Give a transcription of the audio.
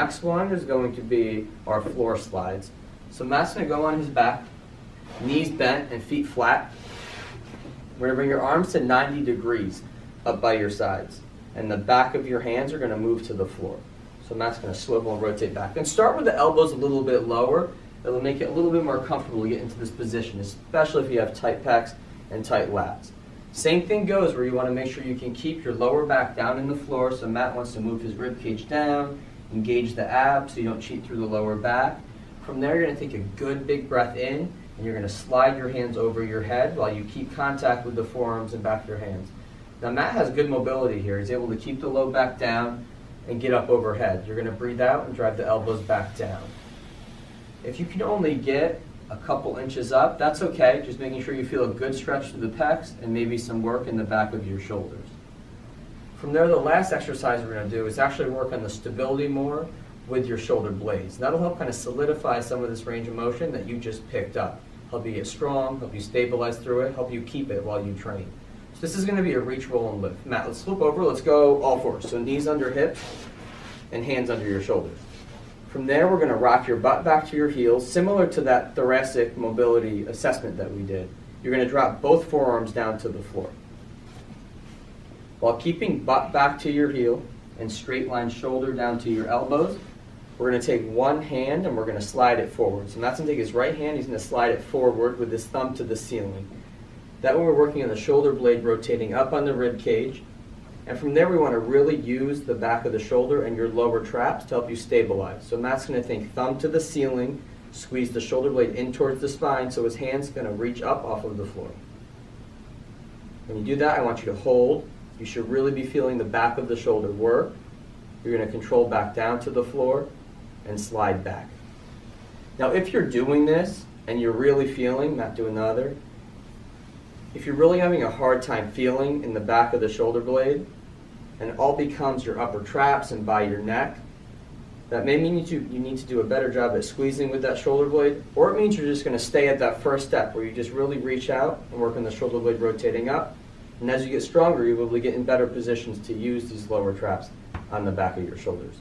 next one is going to be our floor slides. So Matt's going to go on his back, knees bent and feet flat. We're going to bring your arms to 90 degrees up by your sides. And the back of your hands are going to move to the floor. So Matt's going to swivel and rotate back. And start with the elbows a little bit lower. It'll make it a little bit more comfortable to get into this position, especially if you have tight pecs and tight lats. Same thing goes where you want to make sure you can keep your lower back down in the floor. So Matt wants to move his rib cage down, engage the abs so you don't cheat through the lower back. From there, you're going to take a good big breath in, and you're going to slide your hands over your head while you keep contact with the forearms and back of your hands. Now Matt has good mobility here. He's able to keep the low back down and get up overhead. You're going to breathe out and drive the elbows back down. If you can only get a couple inches up, that's okay. Just making sure you feel a good stretch through the pecs and maybe some work in the back of your shoulders. From there, the last exercise we're going to do is actually work on the stability more with your shoulder blades. That'll help kind of solidify some of this range of motion that you just picked up. Help you get strong, help you stabilize through it, help you keep it while you train. So this is going to be a reach, roll, and lift. Matt, let's flip over. Let's go all fours. So knees under hips and hands under your shoulders. From there, we're going to rock your butt back to your heels, similar to that thoracic mobility assessment that we did. You're going to drop both forearms down to the floor. While keeping butt back to your heel and straight line shoulder down to your elbows, we're going to take one hand and we're going to slide it forward. So Matt's going to take his right hand, he's going to slide it forward with his thumb to the ceiling. That way we're working on the shoulder blade rotating up on the rib cage. And from there, we want to really use the back of the shoulder and your lower traps to help you stabilize. So Matt's going to think thumb to the ceiling, squeeze the shoulder blade in towards the spine so his hand's going to reach up off of the floor. When you do that, I want you to hold. You should really be feeling the back of the shoulder work. You're going to control back down to the floor and slide back. Now, if you're doing this and you're really feeling, Matt doing the other, if you're really having a hard time feeling in the back of the shoulder blade, and it all becomes your upper traps and by your neck, that may mean you need to do a better job at squeezing with that shoulder blade, or it means you're just going to stay at that first step where you just really reach out and work on the shoulder blade rotating up. And as you get stronger, you'll be able to get in better positions to use these lower traps on the back of your shoulders.